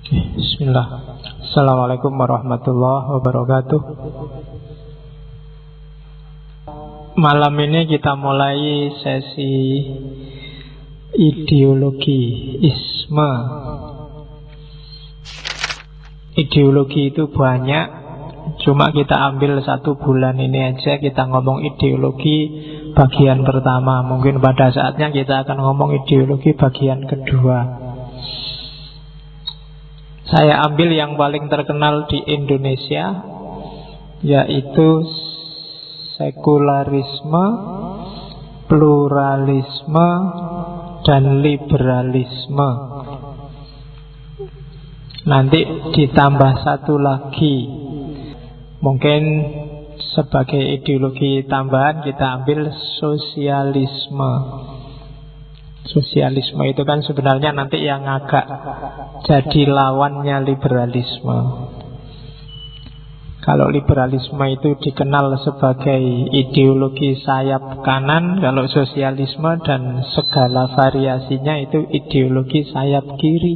Bismillah. Assalamualaikum warahmatullahi wabarakatuh. Malam ini kita mulai sesi ideologi isme. Ideologi itu banyak, cuma kita ambil 1 bulan ini aja kita ngomong ideologi bagian pertama. Mungkin pada saatnya kita akan ngomong ideologi bagian kedua. Saya ambil yang paling terkenal di Indonesia, yaitu sekularisme, pluralisme, dan liberalisme. Nanti ditambah 1 lagi, mungkin sebagai ideologi tambahan kita ambil sosialisme. Sosialisme itu kan sebenarnya nanti yang agak jadi lawannya liberalisme. Kalau liberalisme itu dikenal sebagai ideologi sayap kanan, kalau sosialisme dan segala variasinya itu ideologi sayap kiri.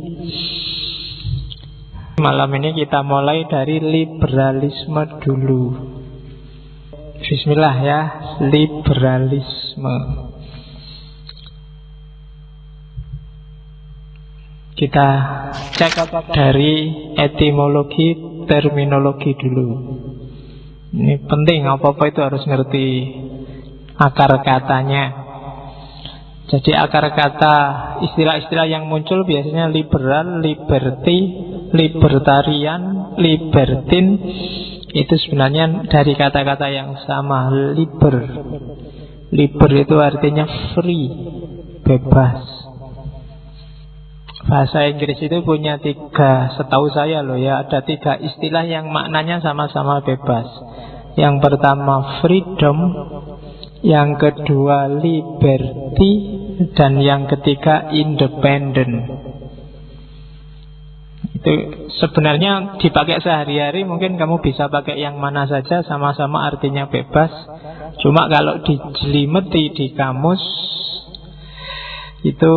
Malam ini kita mulai dari liberalisme dulu. Bismillah ya, liberalisme. Kita cek dari etimologi, terminologi dulu. Ini penting, apa-apa itu harus ngerti akar katanya. Jadi akar kata, istilah-istilah yang muncul biasanya liberal, liberty, libertarian, libertin. Itu sebenarnya dari kata-kata yang sama, liber. Liber itu artinya free, bebas. Bahasa Inggris itu punya 3, setahu saya loh ya, ada 3 istilah yang maknanya sama-sama bebas. Yang pertama freedom, yang kedua liberty, dan yang ketiga independent. Itu sebenarnya dipakai sehari-hari, mungkin kamu bisa pakai yang mana saja, sama-sama artinya bebas. Cuma kalau dijelimeti di kamus itu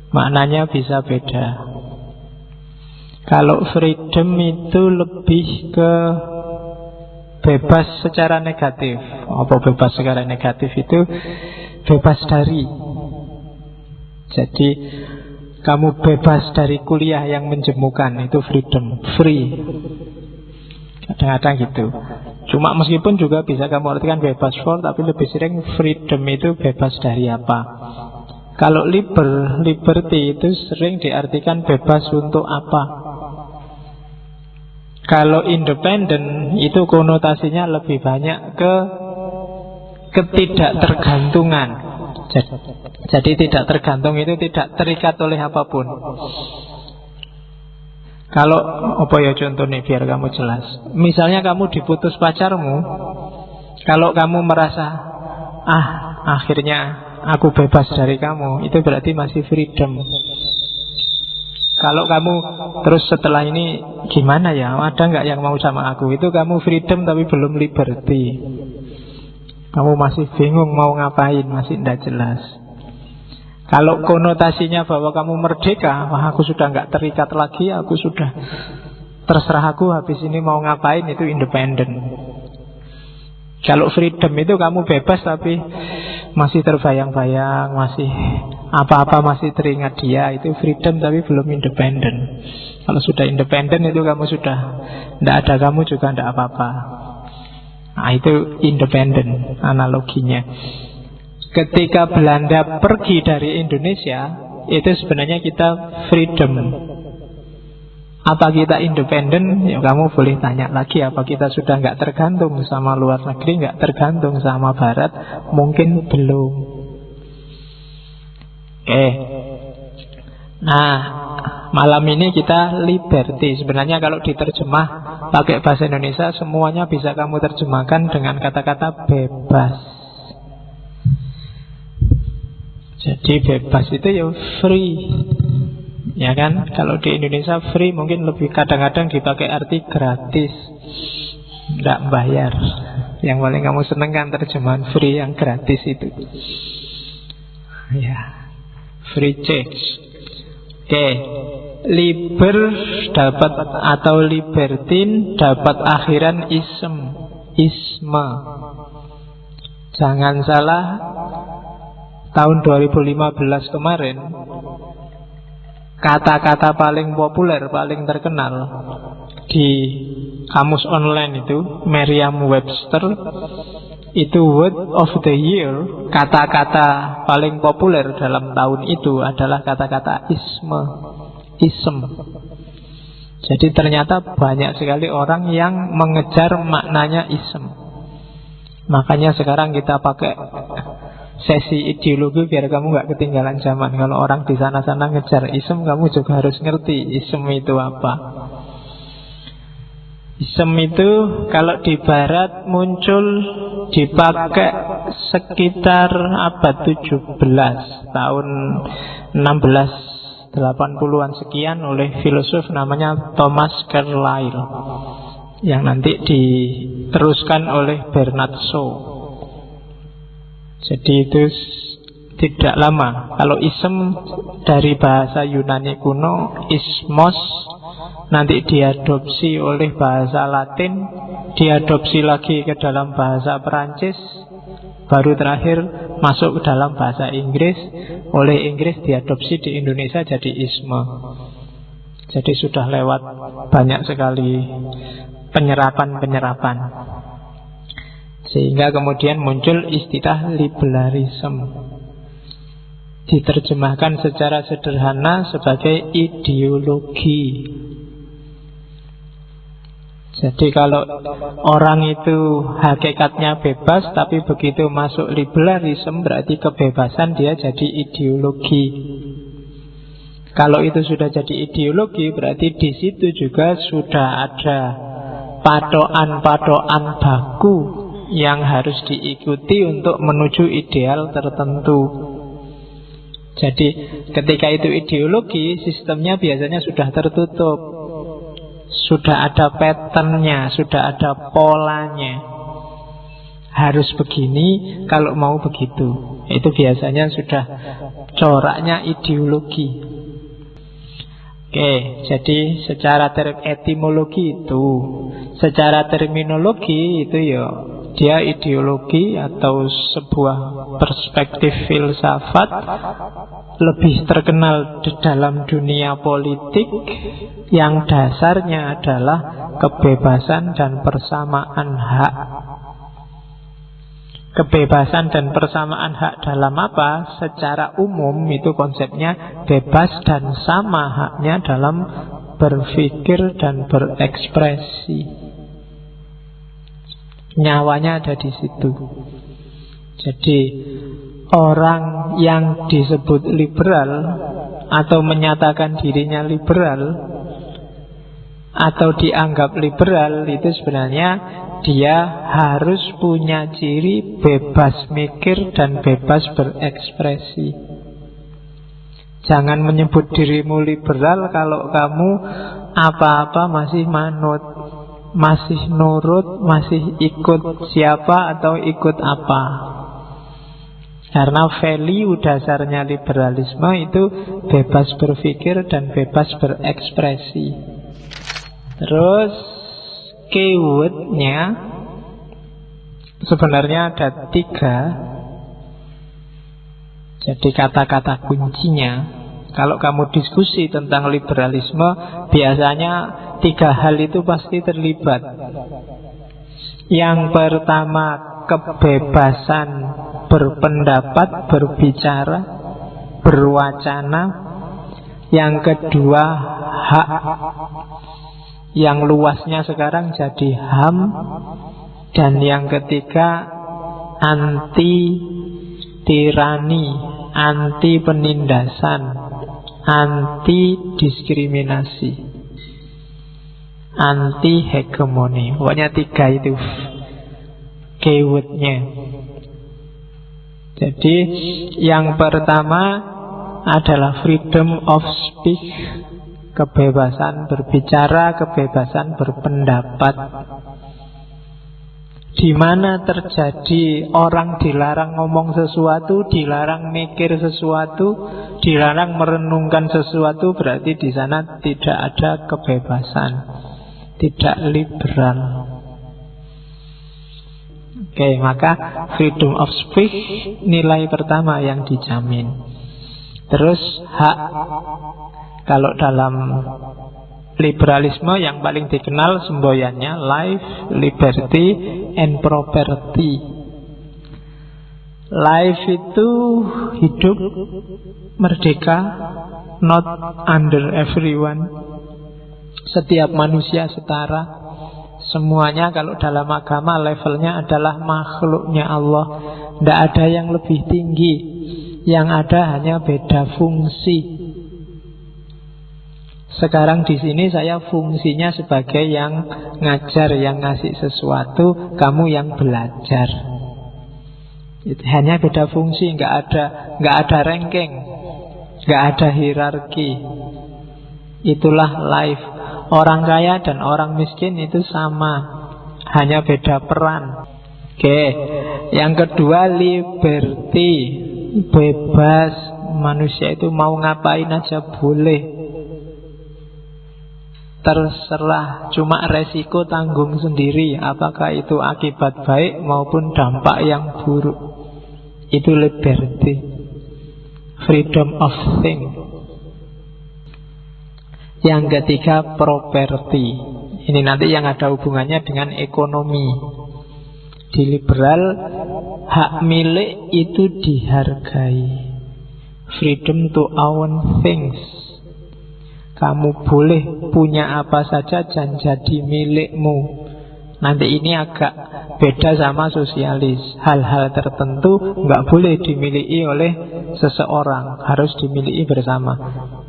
maknanya bisa beda. Kalau freedom itu lebih ke bebas secara negatif. Apa bebas secara negatif itu? Bebas dari. Jadi kamu bebas dari kuliah yang menjemukan, itu freedom, free. Kadang-kadang gitu. Cuma meskipun juga bisa kamu artikan bebas for, tapi lebih sering freedom itu bebas dari apa. Kalau liberty itu sering diartikan bebas untuk apa. Kalau independent itu konotasinya lebih banyak ke ketidaktergantungan. Jadi tidak tergantung itu tidak terikat oleh apapun. Kalau apa ya contohnya biar kamu jelas. Misalnya kamu diputus pacarmu, kalau kamu merasa akhirnya aku bebas dari kamu, itu berarti masih freedom. Kalau kamu terus setelah ini gimana ya, ada nggak yang mau sama aku, itu kamu freedom tapi belum liberty. Kamu masih bingung mau ngapain, masih tidak jelas. Kalau konotasinya bahwa kamu merdeka, wah aku sudah nggak terikat lagi, aku sudah terserah aku habis ini mau ngapain, itu independent. Kalau freedom itu kamu bebas tapi masih terbayang-bayang, masih apa-apa masih teringat dia, itu freedom tapi belum independent. Kalau sudah independent itu kamu sudah tidak ada kamu juga tidak apa-apa. Nah itu independent analoginya. Ketika Belanda pergi dari Indonesia, itu sebenarnya kita freedom. Apa kita independen? Ya kamu boleh tanya lagi, apa kita sudah nggak tergantung sama luar negeri, nggak tergantung sama barat? Mungkin belum. Oke. Nah, malam ini kita liberty. Sebenarnya kalau diterjemah pakai bahasa Indonesia, semuanya bisa kamu terjemahkan dengan kata-kata bebas. Jadi bebas itu ya free. Ya kan, kalau di Indonesia free mungkin lebih kadang-kadang dipakai arti gratis, tidak bayar. Yang paling kamu seneng kan terjemahan free yang gratis itu. Ya, free change. Oke, Liber dapat atau libertin dapat akhiran isme. Jangan salah, tahun 2015 kemarin kata-kata paling populer, paling terkenal di kamus online itu, Merriam-Webster, itu word of the year, kata-kata paling populer dalam tahun itu adalah kata-kata ism. Jadi ternyata banyak sekali orang yang mengejar maknanya ism. Makanya sekarang kita pakai sesi ideologi biar kamu gak ketinggalan zaman. Kalau orang di sana-sana ngejar ism, kamu juga harus ngerti ism itu apa. Ism itu kalau di barat muncul, dipakai sekitar abad 17, tahun 1680-an sekian oleh filosof namanya Thomas Carlyle, yang nanti diteruskan oleh Bernard Shaw. Jadi itu tidak lama. Kalau ism dari bahasa Yunani kuno, ismos, nanti diadopsi oleh bahasa Latin, diadopsi lagi ke dalam bahasa Perancis, baru terakhir masuk ke dalam bahasa Inggris, oleh Inggris diadopsi di Indonesia jadi isme. Jadi sudah lewat banyak sekali penyerapan. Sehingga kemudian muncul istilah liberalisme, diterjemahkan secara sederhana sebagai ideologi. Jadi kalau orang itu hakikatnya bebas, tapi begitu masuk liberalisme berarti kebebasan, dia jadi ideologi. Kalau itu sudah jadi ideologi, berarti di situ juga sudah ada patokan baku yang harus diikuti untuk menuju ideal tertentu. Jadi ketika itu ideologi, sistemnya biasanya sudah tertutup, sudah ada patternnya, sudah ada polanya. Harus begini kalau mau begitu. Itu biasanya sudah coraknya ideologi. Oke, jadi secara etimologi itu, secara terminologi itu ya, dia ideologi atau sebuah perspektif filsafat lebih terkenal di dalam dunia politik yang dasarnya adalah kebebasan dan persamaan hak. Kebebasan dan persamaan hak dalam apa? Secara umum itu konsepnya bebas dan sama haknya dalam berpikir dan berekspresi. Nyawanya ada di situ. Jadi orang yang disebut liberal atau menyatakan dirinya liberal atau dianggap liberal itu sebenarnya dia harus punya ciri bebas mikir dan bebas berekspresi. Jangan menyebut dirimu liberal kalau kamu apa-apa masih manut, masih nurut, masih ikut siapa atau ikut apa. Karena value dasarnya liberalisme itu bebas berpikir dan bebas berekspresi. Terus keywordnya sebenarnya ada 3. Jadi kata-kata kuncinya, kalau kamu diskusi tentang liberalisme, biasanya 3 hal itu pasti terlibat. Yang pertama, kebebasan berpendapat, berbicara, berwacana. Yang kedua, hak, yang luasnya sekarang jadi HAM. Dan yang ketiga, anti tirani, anti penindasan, anti diskriminasi, anti hegemoni. Pokoknya 3 itu keywordnya. Jadi yang pertama adalah freedom of speech, kebebasan berbicara, kebebasan berpendapat. di mana terjadi orang dilarang ngomong sesuatu, dilarang mikir sesuatu, dilarang merenungkan sesuatu, berarti di sana tidak ada kebebasan, tidak liberal. Oke, maka freedom of speech nilai pertama yang dijamin. Terus hak, kalau dalam liberalisme yang paling dikenal semboyannya life, liberty, and property. Life itu hidup merdeka, not under everyone. Setiap manusia setara. Semuanya kalau dalam agama levelnya adalah makhluknya Allah. Tidak ada yang lebih tinggi. Yang ada hanya beda fungsi. Sekarang di sini saya fungsinya sebagai yang ngajar, yang ngasih sesuatu, kamu yang belajar. Hanya beda fungsi, nggak ada ranking, nggak ada hierarki. Itulah life. Orang kaya dan orang miskin itu sama, hanya beda peran. Oke, yang kedua liberty, bebas. Manusia itu mau ngapain aja boleh. Terserah, cuma resiko tanggung sendiri, apakah itu akibat baik maupun dampak yang buruk. Itu liberty, freedom of think. Yang ketiga property. Ini nanti yang ada hubungannya dengan ekonomi. Di liberal, hak milik itu dihargai. Freedom to own things. Kamu boleh punya apa saja dan jadi milikmu. Nanti ini agak beda sama sosialis. Hal-hal tertentu nggak boleh dimiliki oleh seseorang, harus dimiliki bersama.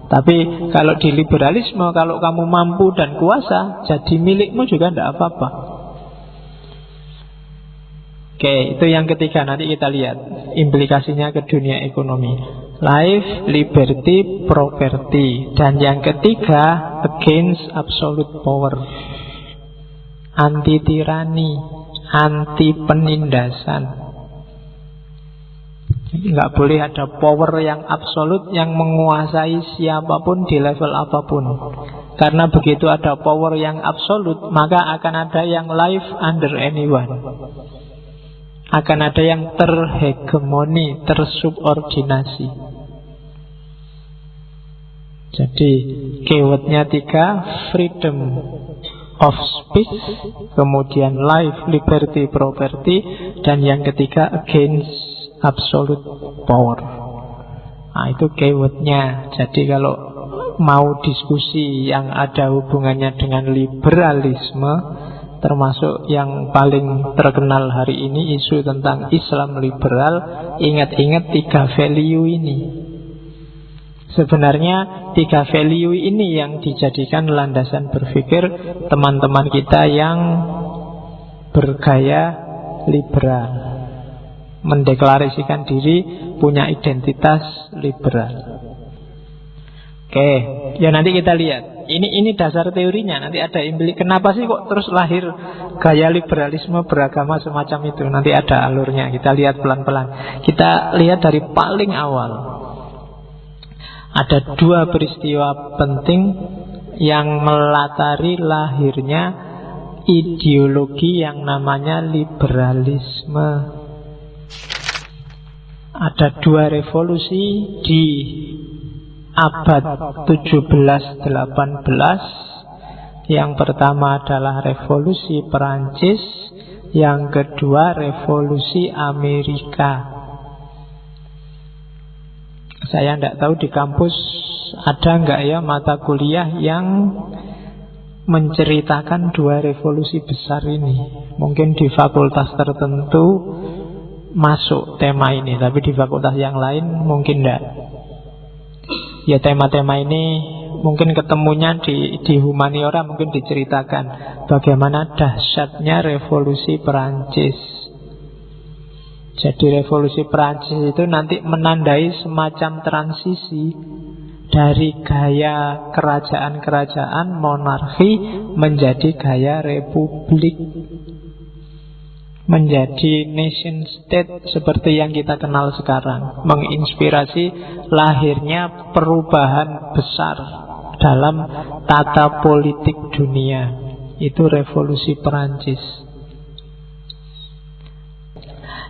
Tapi kalau di liberalisme, kalau kamu mampu dan kuasa, jadi milikmu juga tidak apa-apa. Oke, itu yang ketiga. Nanti kita lihat implikasinya ke dunia ekonomi. Life, liberty, property. Dan yang ketiga, against absolute power. Anti tirani, anti penindasan. Jadi nggak boleh ada power yang absolut yang menguasai siapapun di level apapun. Karena begitu ada power yang absolut, maka akan ada yang live under anyone. Akan ada yang terhegemoni, tersubordinasi. Jadi keywordnya 3, freedom of speech, kemudian life, liberty, property, dan yang ketiga against absolute power. Nah, itu keywordnya. Jadi kalau mau diskusi yang ada hubungannya dengan liberalisme, termasuk yang paling terkenal hari ini, isu tentang Islam liberal, ingat-ingat 3 value ini. Sebenarnya 3 value ini yang dijadikan landasan berpikir teman-teman kita yang bergaya liberal, mendeklarasikan diri punya identitas liberal. Oke, ya nanti kita lihat. Ini dasar teorinya. Nanti ada kenapa sih kok terus lahir gaya liberalisme beragama semacam itu. Nanti ada alurnya. Kita lihat pelan-pelan. Kita lihat dari paling awal. Ada 2 peristiwa penting yang melatari lahirnya ideologi yang namanya liberalisme. Ada 2 revolusi di abad 17-18. Yang pertama adalah revolusi Perancis, yang kedua revolusi Amerika. Saya tidak tahu di kampus ada nggak ya mata kuliah yang menceritakan 2 revolusi besar ini. Mungkin di fakultas tertentu masuk tema ini, tapi di fakultas yang lain mungkin tidak. Ya tema-tema ini mungkin ketemunya di humaniora, mungkin diceritakan bagaimana dahsyatnya revolusi Perancis. Jadi revolusi Perancis itu nanti menandai semacam transisi dari gaya kerajaan-kerajaan monarki menjadi gaya republik. menjadi nation state seperti yang kita kenal sekarang, menginspirasi lahirnya perubahan besar dalam tata politik dunia. Itu revolusi Perancis.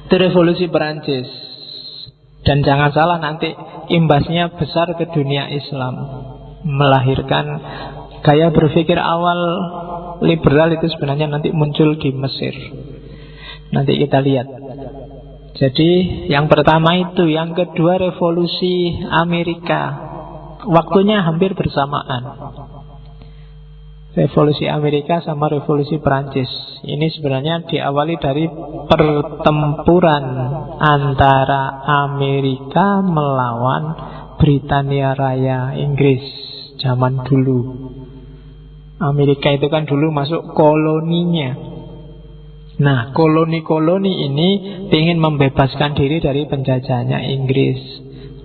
Itu revolusi Perancis. Dan jangan salah, nanti imbasnya besar ke dunia Islam, melahirkan gaya berpikir awal liberal itu sebenarnya nanti muncul di Mesir. Nanti kita lihat. Jadi yang pertama itu, yang kedua revolusi Amerika. Waktunya hampir bersamaan. Revolusi Amerika sama revolusi Perancis. Ini sebenarnya diawali dari pertempuran antara Amerika melawan Britania Raya Inggris zaman dulu. Amerika itu kan dulu masuk koloninya. Nah, koloni-koloni ini ingin membebaskan diri dari penjajahannya Inggris.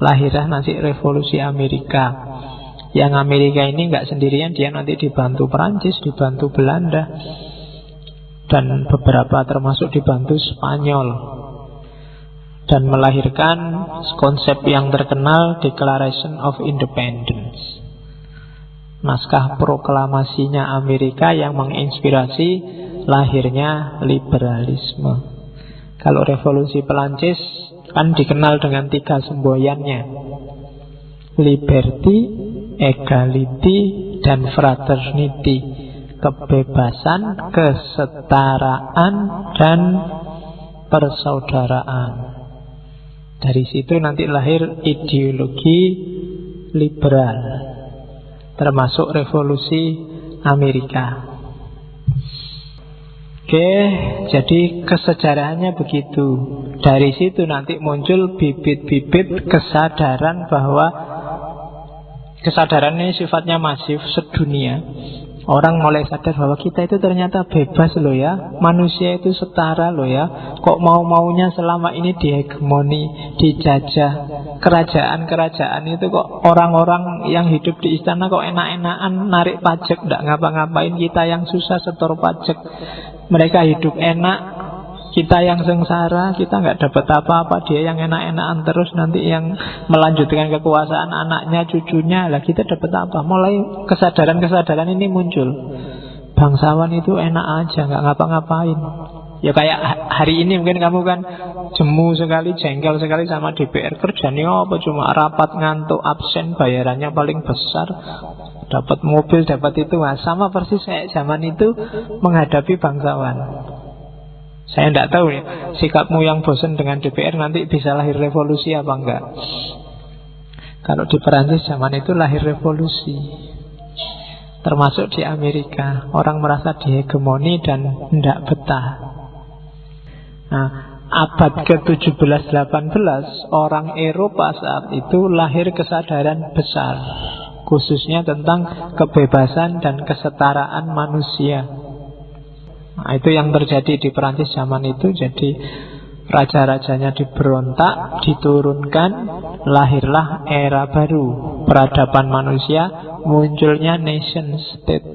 Lahirlah nanti revolusi Amerika. Yang Amerika ini nggak sendirian, dia nanti dibantu Perancis, dibantu Belanda, dan beberapa termasuk dibantu Spanyol. Dan melahirkan konsep yang terkenal Declaration of Independence, naskah proklamasinya Amerika yang menginspirasi lahirnya liberalisme. Kalau revolusi Perancis kan dikenal dengan 3 semboyannya: liberty, equality, dan fraternity. Kebebasan, kesetaraan, dan persaudaraan. Dari situ nanti lahir ideologi liberal, termasuk revolusi Amerika. Oke, jadi kesejarahannya begitu. Dari situ nanti muncul bibit-bibit kesadaran bahwa kesadaran ini sifatnya masif sedunia. Orang mulai sadar bahwa kita itu ternyata bebas loh ya, manusia itu setara loh ya. Kok mau-maunya selama ini dihegemoni, dijajah. Kerajaan-kerajaan itu kok orang-orang yang hidup di istana kok enak-enakan narik pajak, nggak ngapa-ngapain. Kita yang susah setor pajak, mereka hidup enak, kita yang sengsara, kita nggak dapat apa-apa. Dia yang enak-enakan terus, nanti yang melanjutkan kekuasaan anaknya, cucunya, lah kita dapat apa? Mulai kesadaran-kesadaran ini muncul. Bangsawan itu enak aja, nggak ngapa-ngapain. Ya kayak hari ini mungkin kamu kan jemu sekali, jengkel sekali sama DPR. Kerjanya apa? Cuma rapat, ngantuk, absen, bayarannya paling besar, dapat mobil, dapat itu. Nah, sama persis kayak zaman itu menghadapi bangsawan. Saya tidak tahu ya, sikapmu yang bosan dengan DPR nanti bisa lahir revolusi apa enggak. Kalau di Perancis zaman itu lahir revolusi. Termasuk di Amerika, orang merasa dihegemoni dan tidak betah. Nah, abad ke-17-18 orang Eropa saat itu lahir kesadaran besar, khususnya tentang kebebasan dan kesetaraan manusia. Nah, itu yang terjadi di Perancis zaman itu. Jadi raja-rajanya diberontak, diturunkan, lahirlah era baru, peradaban manusia, munculnya nation state,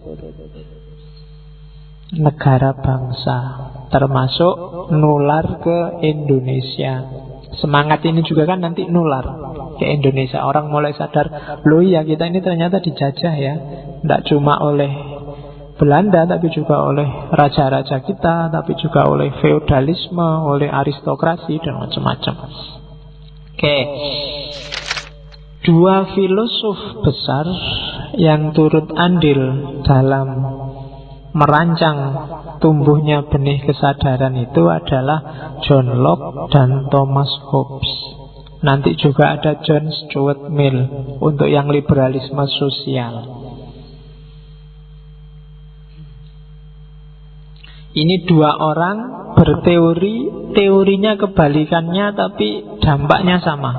negara bangsa, termasuk nular ke Indonesia. Semangat ini juga kan nanti nular ke Indonesia. Orang mulai sadar, loh ya kita ini ternyata dijajah ya, tidak cuma oleh Belanda, tapi juga oleh raja-raja kita, tapi juga oleh feodalisme, oleh aristokrasi, dan macam-macam. Oke. 2 filosof besar yang turut andil dalam merancang tumbuhnya benih kesadaran itu adalah John Locke dan Thomas Hobbes. Nanti juga ada John Stuart Mill untuk yang liberalisme sosial. Ini 2 orang berteori, teorinya kebalikannya tapi dampaknya sama.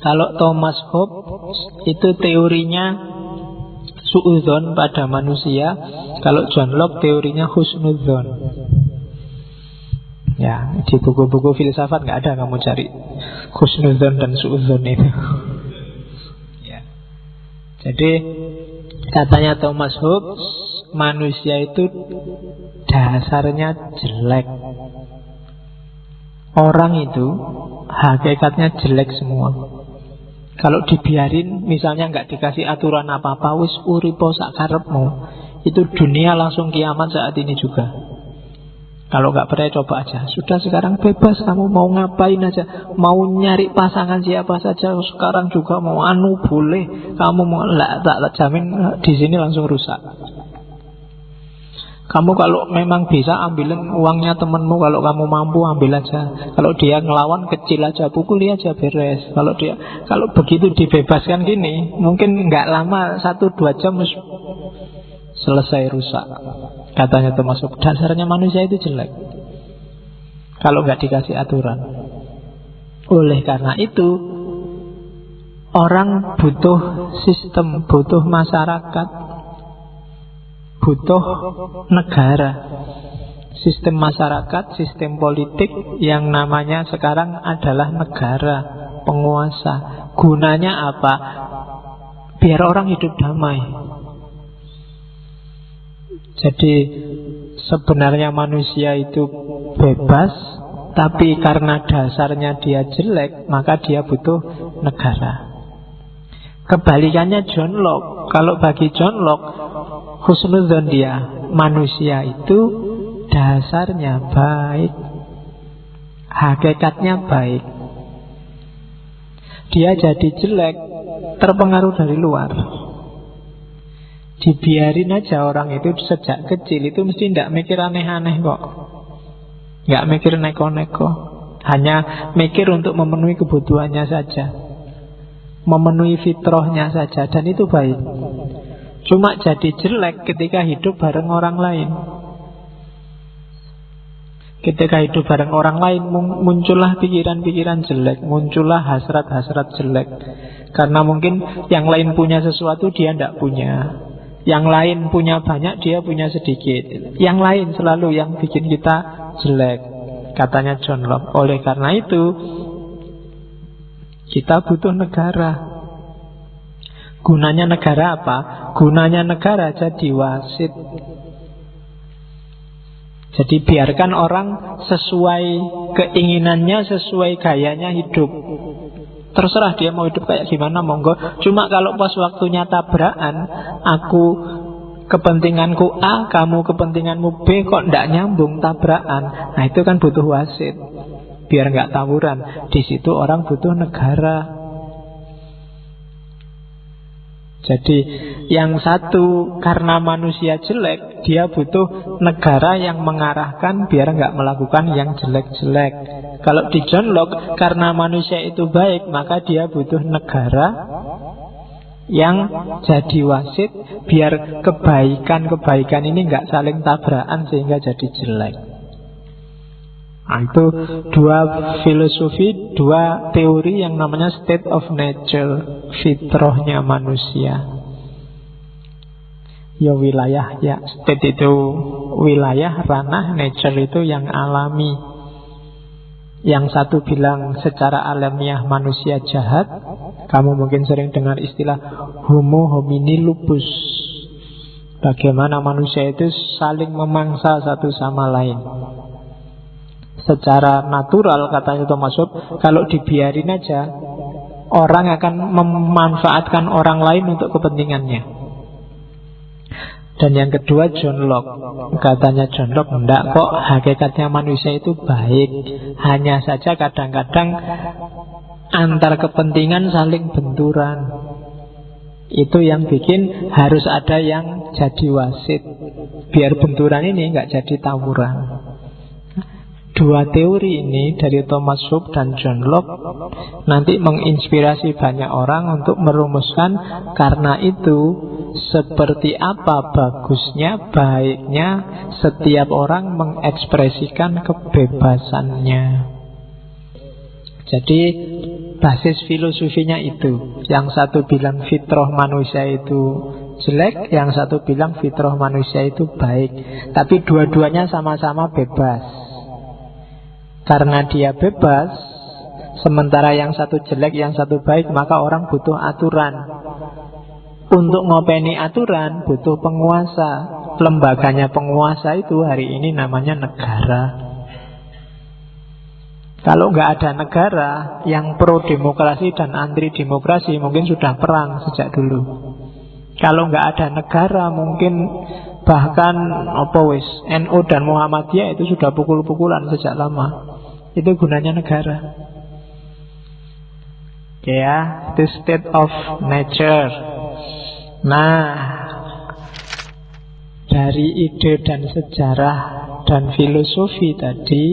Kalau Thomas Hobbes itu teorinya suudzon pada manusia, kalau John Locke teorinya husnudzon. Ya, di buku-buku filsafat nggak ada kamu cari husnudzon dan suudzon itu. Jadi Katanya Thomas Hobbes, manusia itu dasarnya jelek. Orang itu hakikatnya jelek semua. Kalau dibiarin, misalnya nggak dikasih aturan apa-apa, wis uripo sak karepmu, itu dunia langsung kiamat saat ini juga. Kalau nggak percaya coba aja. Sudah sekarang bebas, kamu mau ngapain aja, mau nyari pasangan siapa saja sekarang juga mau boleh. Kamu mau tak jamin di sini langsung rusak. Kamu kalau memang bisa ambilin uangnya temenmu, kalau kamu mampu ambil aja. Kalau dia ngelawan kecil aja, pukuli aja beres. Kalau begitu dibebaskan gini, mungkin nggak lama 1-2 jam selesai rusak. Katanya Thomas Hobbes, dasarnya manusia itu jelek kalau nggak dikasih aturan. Oleh karena itu, orang butuh sistem, butuh masyarakat, butuh negara. Sistem masyarakat, sistem politik yang namanya sekarang adalah negara, penguasa. Gunanya apa? Biar orang hidup damai. Jadi sebenarnya manusia itu bebas, tapi karena dasarnya dia jelek, maka dia butuh negara. Kebalikannya John Locke. Kalau bagi John Locke, husnudzon dia, manusia itu dasarnya baik, hakikatnya baik. Dia jadi jelek terpengaruh dari luar. Dibiarin aja orang itu sejak kecil itu mesti tidak mikir aneh-aneh kok. Nggak mikir neko-neko. Hanya mikir untuk memenuhi kebutuhannya saja, memenuhi fitrahnya saja. Dan itu baik. Cuma jadi jelek ketika hidup bareng orang lain. Ketika hidup bareng orang lain muncullah pikiran-pikiran jelek, muncullah hasrat-hasrat jelek. Karena mungkin yang lain punya sesuatu dia tidak punya, yang lain punya banyak, dia punya sedikit. Yang lain selalu yang bikin kita jelek, katanya John Locke. Oleh karena itu, kita butuh negara. Gunanya negara apa? Gunanya negara jadi wasit. Jadi biarkan orang sesuai keinginannya, sesuai gayanya hidup. Terserah dia mau hidup kayak gimana, monggo. Cuma kalau pas waktunya tabrakan, aku kepentinganku A, kamu kepentinganmu B, kok ndak nyambung tabrakan. Nah itu kan butuh wasit, biar nggak tawuran. Di situ orang butuh negara. Jadi yang satu karena manusia jelek, dia butuh negara yang mengarahkan biar nggak melakukan yang jelek-jelek. Kalau di John Locke, karena manusia itu baik, maka dia butuh negara yang jadi wasit biar kebaikan-kebaikan ini nggak saling tabrakan sehingga jadi jelek. Nah, itu dua filosofi, dua teori yang namanya state of nature, fitrahnya manusia. Ya wilayah, ya state itu wilayah, ranah, nature itu yang alami. Yang satu bilang secara alamiah manusia jahat. Kamu mungkin sering dengar istilah homo homini lupus. Bagaimana manusia itu saling memangsa satu sama lain. Secara natural, katanya Thomas Hobbes, kalau dibiarin aja, orang akan memanfaatkan orang lain untuk kepentingannya. Dan yang kedua John Locke. Katanya John Locke, enggak kok, hakikatnya manusia itu baik. Hanya saja kadang-kadang antar kepentingan saling benturan. Itu yang bikin harus ada yang jadi wasit, biar benturan ini enggak jadi tawuran. Dua teori ini dari Thomas Hobbes dan John Locke nanti menginspirasi banyak orang untuk merumuskan karena itu seperti apa bagusnya, baiknya setiap orang mengekspresikan kebebasannya. Jadi basis filosofinya itu. Yang satu bilang fitrah manusia itu jelek, yang satu bilang fitrah manusia itu baik. Tapi dua-duanya sama-sama bebas. Karena dia bebas, sementara yang satu jelek, yang satu baik, maka orang butuh aturan Untuk ngopeni aturan butuh penguasa. Lembaganya penguasa itu hari ini namanya negara. Kalau nggak ada negara yang pro demokrasi dan anti demokrasi, mungkin sudah perang sejak dulu. Kalau nggak ada negara, mungkin bahkan NU dan Muhammadiyah itu sudah pukul-pukulan sejak lama. Itu gunanya negara. Ya, the state of nature. Nah, dari ide dan sejarah dan filosofi tadi,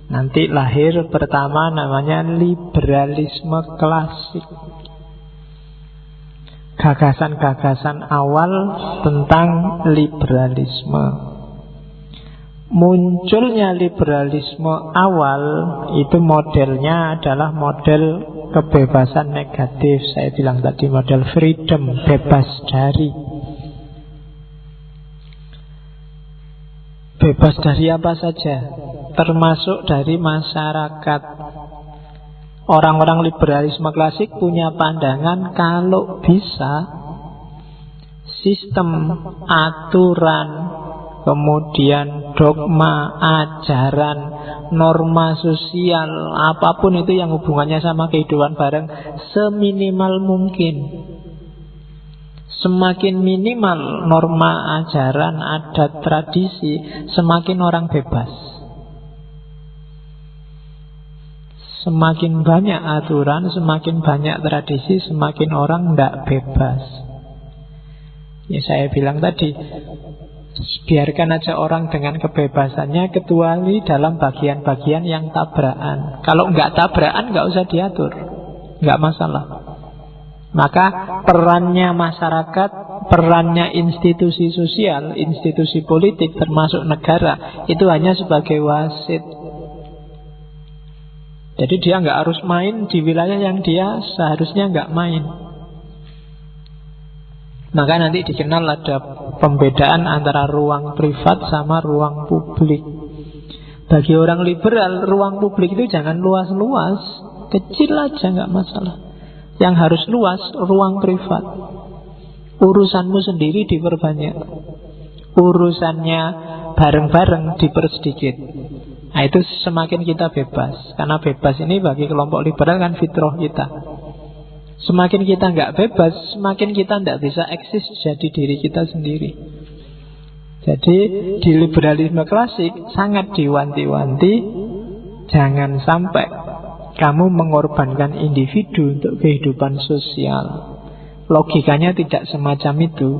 nanti lahir pertama namanya liberalisme klasik. Gagasan-gagasan awal tentang liberalisme. Munculnya liberalisme awal itu modelnya adalah model kebebasan negatif. Saya bilang tadi model freedom, bebas dari. Bebas dari apa saja, termasuk dari masyarakat. Orang-orang liberalisme klasik punya pandangan kalau bisa sistem, aturan, kemudian dogma, ajaran, norma sosial, apapun itu yang hubungannya sama kehidupan bareng, seminimal mungkin. Semakin minimal norma, ajaran, adat, tradisi, semakin orang bebas. Semakin banyak aturan, semakin banyak tradisi, semakin orang tidak bebas. Ya saya bilang tadi, biarkan aja orang dengan kebebasannya, kecuali dalam bagian-bagian yang tabrakan. Kalau nggak tabrakan, nggak usah diatur, nggak masalah. Maka perannya masyarakat, perannya institusi sosial, institusi politik, termasuk negara, itu hanya sebagai wasit. Jadi dia nggak harus main di wilayah yang dia seharusnya nggak main. Maka nanti dikenal ada pembedaan antara ruang privat sama ruang publik. Bagi orang liberal, ruang publik itu jangan luas-luas, kecil aja nggak masalah. Yang harus luas, ruang privat. Urusanmu sendiri diperbanyak, urusannya bareng-bareng dipersedikit. Nah itu semakin kita bebas. Karena bebas ini bagi kelompok liberal kan fitrah kita. Semakin kita nggak bebas, semakin kita nggak bisa eksis jadi diri kita sendiri. Jadi di liberalisme klasik sangat diwanti-wanti, jangan sampai kamu mengorbankan individu untuk kehidupan sosial. Logikanya tidak semacam itu.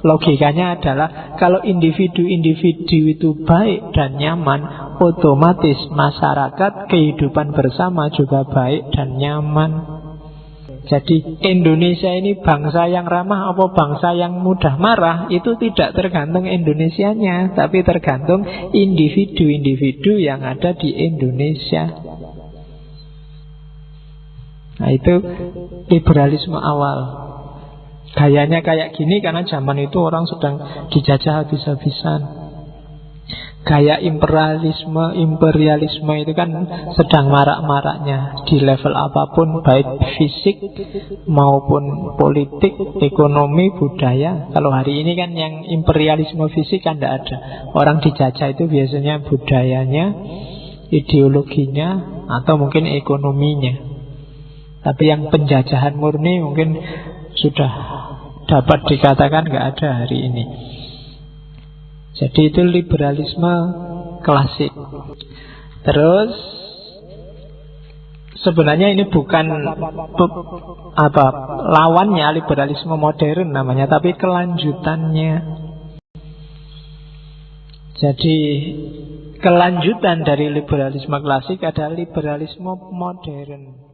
Logikanya adalah kalau individu-individu itu baik dan nyaman, otomatis masyarakat, kehidupan bersama juga baik dan nyaman. Jadi Indonesia ini bangsa yang ramah apa bangsa yang mudah marah, itu tidak tergantung Indonesianya, tapi tergantung individu-individu yang ada di Indonesia. Nah itu liberalisme awal. Gayanya kayak gini karena zaman itu orang sedang dijajah habis-habisan. Gaya imperialisme itu kan sedang marak-maraknya di level apapun, baik fisik maupun politik, ekonomi, budaya. Kalau hari ini kan yang imperialisme fisik kan tidak ada. Orang dijajah itu biasanya budayanya, ideologinya, atau mungkin ekonominya. Tapi yang penjajahan murni mungkin sudah dapat dikatakan nggak ada hari ini. Jadi itu liberalisme klasik. Terus sebenarnya ini bukan lawannya liberalisme modern namanya, tapi kelanjutannya. Jadi kelanjutan dari liberalisme klasik adalah liberalisme modern.